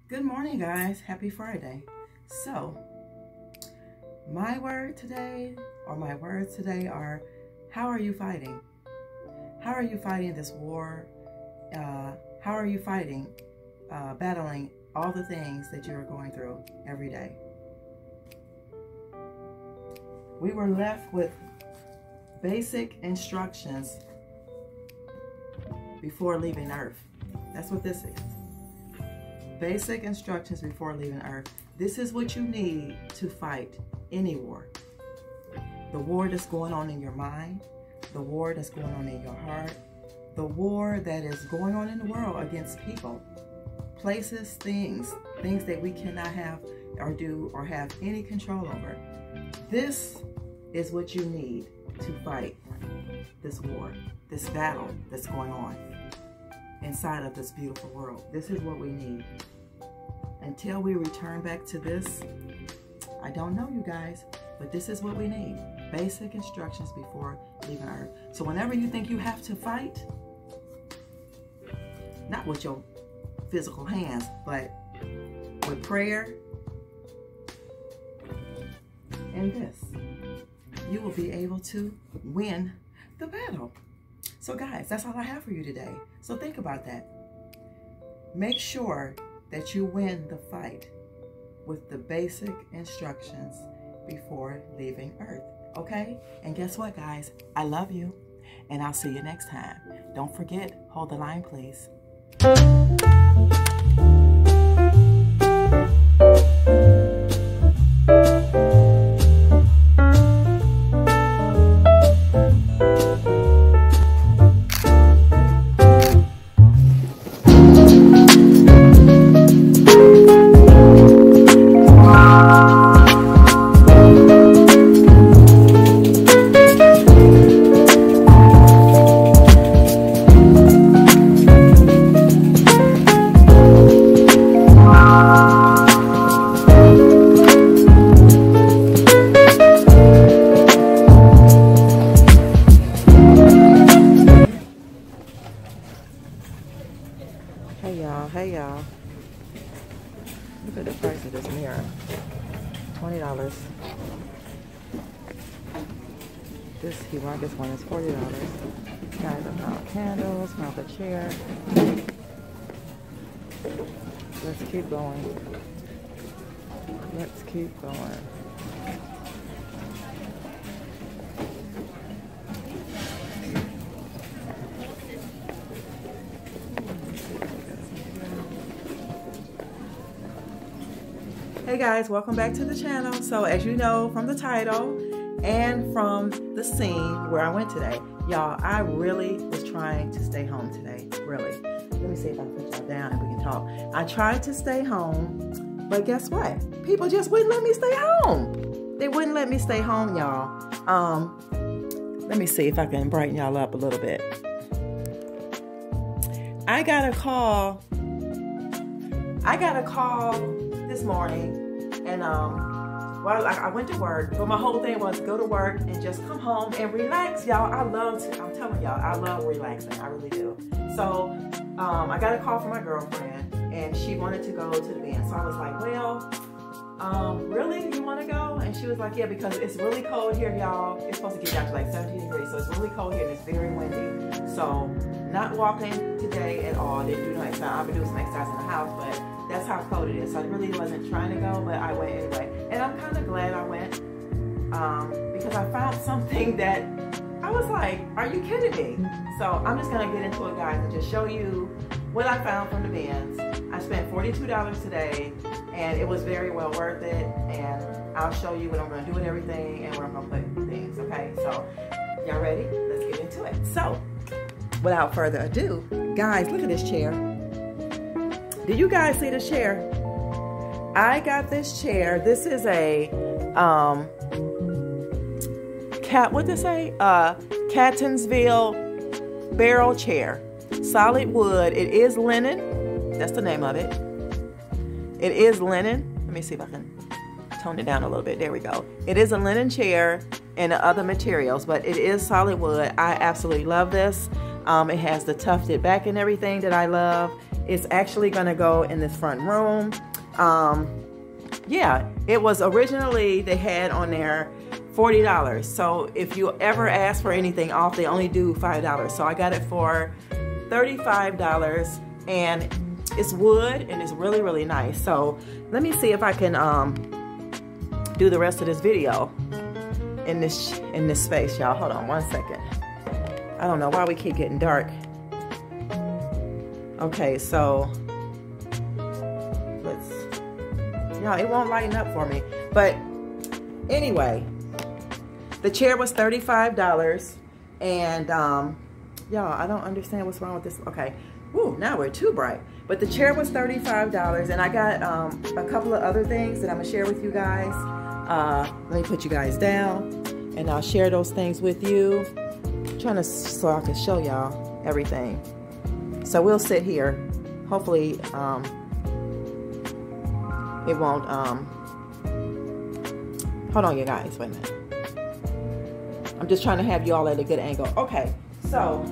Good morning, guys. Happy Friday. So, my words today are, how are you fighting? How are you fighting this war? How are you fighting, battling all the things that you're going through every day? We were left with basic instructions before leaving Earth. That's what this is. Basic instructions before leaving Earth. This is what you need to fight any war. The war that's going on in your mind, the war that's going on in your heart, the war that is going on in the world against people, places, things that we cannot have or do or have any control over. This is what you need to fight this war, this battle that's going on inside of this beautiful world. This is what we need. Until we return back to this, I don't know, you guys, but this is what we need. Basic instructions before leaving Earth. So whenever you think you have to fight, not with your physical hands, but with prayer and this, you will be able to win the battle. So guys, that's all I have for you today. So think about that. Make sure that you win the fight with the basic instructions before leaving Earth, okay? And guess what, guys? I love you, and I'll see you next time. Don't forget, hold the line, please. Hey y'all, look at the price of this mirror, $20. This humongous one is $40. Guys, I found candles, found the chair. Let's keep going. Let's keep going. Hey guys, welcome back to the channel. So as you know from the title and from the scene where I went today, y'all, I really was trying to stay home today, really. Let me see if I can put y'all down and we can talk. I tried to stay home, but guess what? People just wouldn't let me stay home. They wouldn't let me stay home, y'all. Let me see if I can brighten y'all up a little bit. I got a call this morning, and well, I went to work, but my whole thing was go to work and just come home and relax, y'all. I'm telling y'all, I love relaxing, I really do. So I got a call from my girlfriend, and she wanted to go to the band. So I was like, well, really, you want to go? And she was like, yeah, because it's really cold here, y'all. It's supposed to get down to like 17 degrees, so it's really cold here and it's very windy. So not walking today at all. Didn't do no exercise. I've been doing some exercise in the house, but that's how cold it is. So I really wasn't trying to go, but I went anyway. And I'm kind of glad I went because I found something that I was like, are you kidding me? So I'm just going to get into it, guys, and just show you what I found from the bins. I spent $42 today, and it was very well worth it. And I'll show you what I'm going to do with everything and where I'm going to put things, okay? So y'all ready? Let's get into it. So without further ado, guys, look at this chair. Did you guys see this chair? I got this chair. This is a Catonsville barrel chair. Solid wood. It is linen. That's the name of it. It is linen. Let me see if I can tone it down a little bit. There we go. It is a linen chair and other materials, but it is solid wood. I absolutely love this. It has the tufted back and everything that I love. It's actually gonna go in this front room. Yeah, it was originally, they had on there $40. So if you ever ask for anything off, they only do $5. So I got it for $35, and it's wood and it's really, really nice. So let me see if I can do the rest of this video in this space, y'all. Hold on one second. I don't know why we keep getting dark. Okay, so no, it won't lighten up for me. But anyway, the chair was $35, and y'all, I don't understand what's wrong with this. Okay, woo, now we're too bright. But the chair was $35, and I got a couple of other things that I'm gonna share with you guys. Let me put you guys down, and I'll share those things with you. I'm trying to, so I can show y'all everything. So we'll sit here. Hopefully, it won't, hold on, you guys, wait a minute. I'm just trying to have you all at a good angle. Okay, so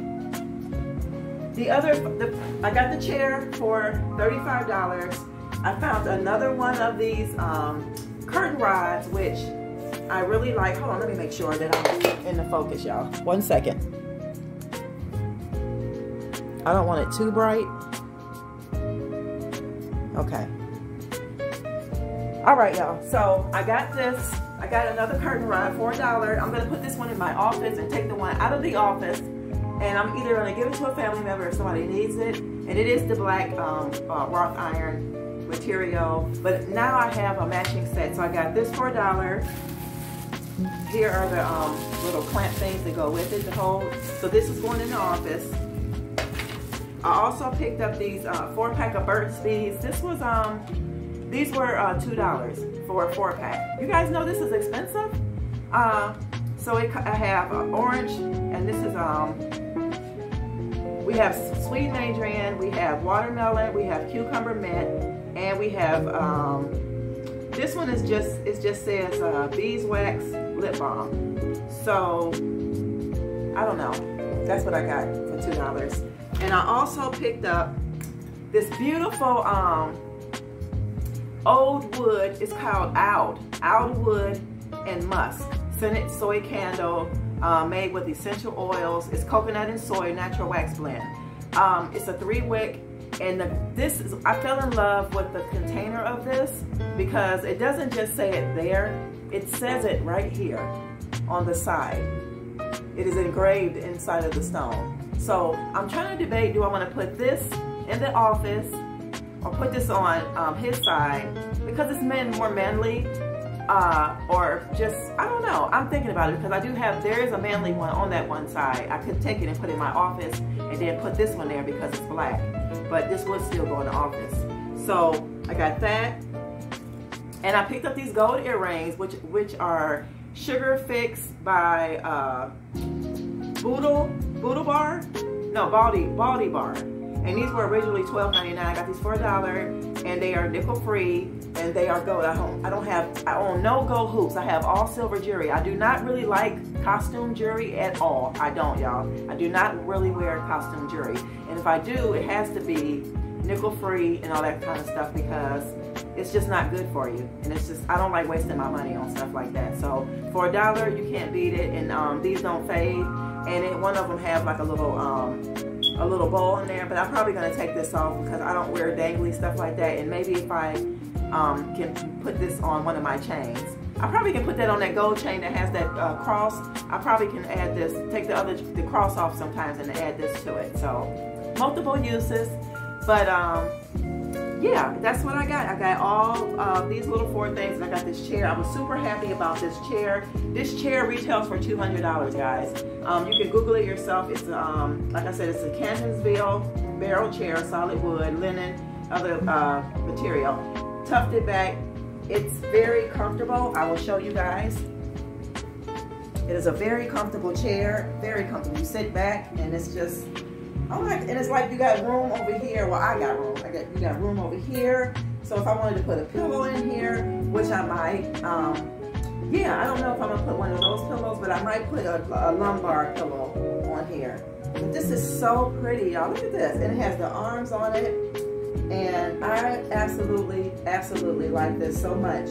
I got the chair for $35. I found another one of these curtain rods, which I really like. Hold on, let me make sure that I'm in the focus, y'all. 1 second. I don't want it too bright. Okay. All right, y'all, so I got this. I got another curtain rod for $1. I'm gonna put this one in my office and take the one out of the office, and I'm either gonna give it to a family member if somebody needs it. And it is the black wrought iron material, but now I have a matching set. So I got this for $1. Here are the little clamp things that go with it to hold. So this is going in the office. I also picked up these 4-pack of Burt's Bees. This was these were $2 for a 4-pack. You guys know this is expensive. So I have orange, and this is we have sweet mandarin, we have watermelon, we have cucumber mint, and we have this one is just says beeswax lip balm. So I don't know. That's what I got for $2. And I also picked up this beautiful old wood. It's called Oud wood and musk scented soy candle, made with essential oils. It's coconut and soy natural wax blend. It's a 3-wick, and I fell in love with the container of this because it doesn't just say it there, it says it right here on the side. It is engraved inside of the stone. So I'm trying to debate, do I want to put this in the office or put this on his side because it's more manly, or just, I don't know. I'm thinking about it because there is a manly one on that one side. I could take it and put it in my office and then put this one there because it's black, but this would still go in the office. So I got that, and I picked up these gold earrings, which are Sugar Fix by Baldy Bar. And these were originally $12.99. I got these for $1, and they are nickel free, and they are gold. I own no gold hoops. I have all silver jewelry. I do not really like costume jewelry at all. I don't, y'all. I do not really wear costume jewelry. And if I do, it has to be nickel free and all that kind of stuff because it's just not good for you. And it's just, I don't like wasting my money on stuff like that. So for $1, you can't beat it. And these don't fade. And one of them have like a little bowl in there, but I'm probably gonna take this off because I don't wear dangly stuff like that. And maybe if I can put this on one of my chains, I probably can put that on that gold chain that has that cross. I probably can add this, take the cross off sometimes and add this to it. So multiple uses, but yeah, that's what I got. I got all these little 4 things, and I got this chair. I was super happy about this chair. This chair retails for $200, guys. You can Google it yourself. It's like I said, it's a Canonsville barrel chair, solid wood, linen, other material, tufted back. It's very comfortable. I will show you guys. It is a very comfortable chair, very comfortable. You sit back, and it's just, and it's like you got room over here. Well, I got room. You got room over here. So if I wanted to put a pillow in here, which I might, yeah, I don't know if I'm gonna put one of those pillows, but I might put a lumbar pillow on here. But this is so pretty, y'all. Look at this. And it has the arms on it. And I absolutely like this so much,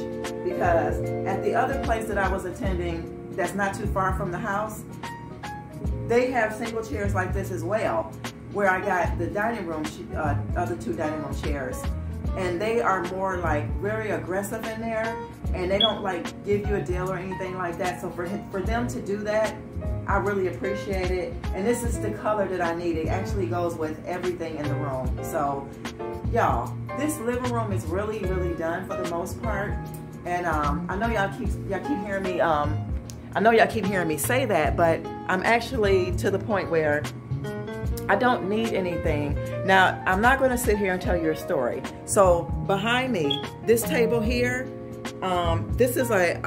because at the other place that I was attending that's not too far from the house, they have single chairs like this as well, where I got the dining room, other two dining room chairs. And they are more like very aggressive in there, and they don't like give you a deal or anything like that. So for them to do that, I really appreciate it. And this is the color that I need. It actually goes with everything in the room. So y'all, this living room is really done for the most part. And I know y'all keep hearing me I know y'all keep hearing me say that, but I'm actually to the point where I don't need anything. Now, I'm not going to sit here and tell you a story. So behind me, this table here, this is a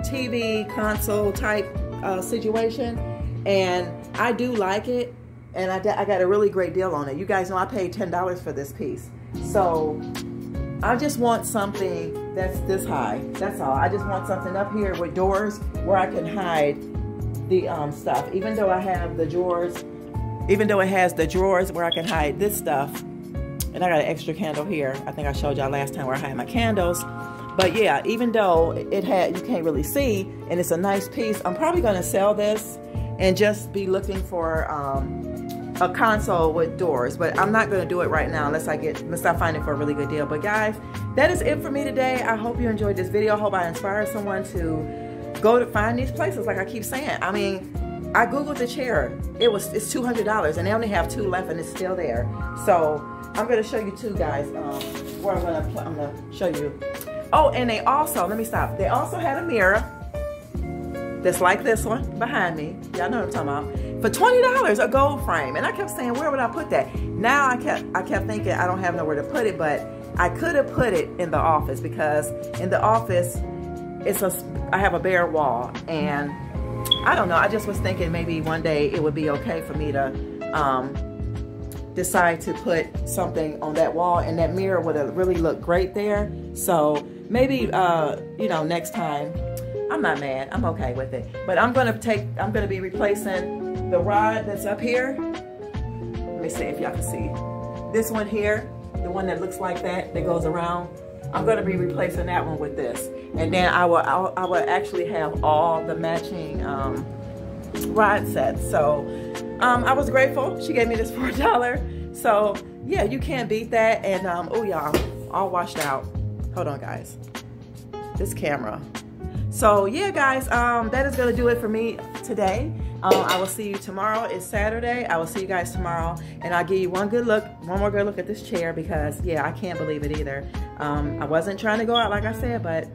TV console type situation, and I do like it, and I got a really great deal on it. You guys know I paid $10 for this piece. So I just want something that's this high. That's all. I just want something up here with doors where I can hide the stuff. Even though I have the drawers, even though it has the drawers where I can hide this stuff. And I got an extra candle here. I think I showed y'all last time where I hide my candles. But yeah, even though you can't really see, and it's a nice piece, I'm probably gonna sell this and just be looking for a console with doors. But I'm not gonna do it right now unless I find it for a really good deal. But guys, that is it for me today. I hope you enjoyed this video. I hope I inspired someone to go to find these places, like I keep saying. I mean, I Googled the chair. It's $200, and they only have 2 left, and it's still there. So I'm gonna show you two, guys, where I'm gonna show you. Oh, and they also, let me stop. They also had a mirror that's like this one behind me. Y'all know what I'm talking about. For $20, a gold frame. And I kept saying, where would I put that? Now I kept thinking I don't have nowhere to put it, but I could have put it in the office, because in the office, I have a bare wall, and I don't know, I just was thinking maybe one day it would be okay for me to decide to put something on that wall, and that mirror would have really looked great there. So maybe, you know, next time. I'm not mad, I'm okay with it. But I'm gonna be replacing the rod that's up here. Let me see if y'all can see. This one here, the one that looks like that goes around. I'm gonna be replacing that one with this. And then I will actually have all the matching rod sets. So I was grateful. She gave me this for $1. So yeah, you can't beat that. And oh y'all, all washed out. Hold on guys, this camera. So yeah guys, that is gonna do it for me today. I will see you tomorrow. It's Saturday. I will see you guys tomorrow, and I'll give you one more good look at this chair, because yeah, I can't believe it either. I wasn't trying to go out like I said, but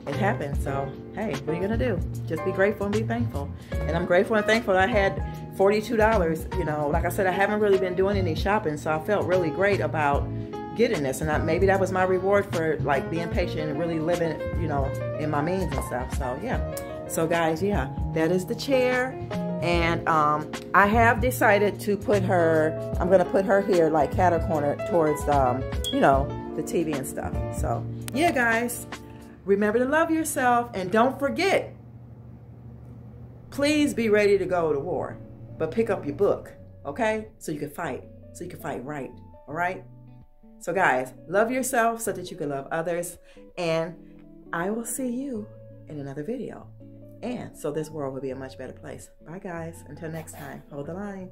it happened. So hey, what are you gonna do? Just be grateful and be thankful. And I'm grateful and thankful that I had $42. You know, like I said, I haven't really been doing any shopping, so I felt really great about getting this, and maybe that was my reward for like being patient and really living, you know, in my means and stuff. So yeah. So guys, yeah, that is the chair. And I have decided to put her, I'm gonna put her here like catty-corner towards you know, the TV and stuff. So yeah guys, remember to love yourself, and don't forget, please be ready to go to war, but pick up your book, okay? So you can fight right, all right? So guys, love yourself so that you can love others, and I will see you in another video. And so this world will be a much better place. Bye guys, until next time, hold the line.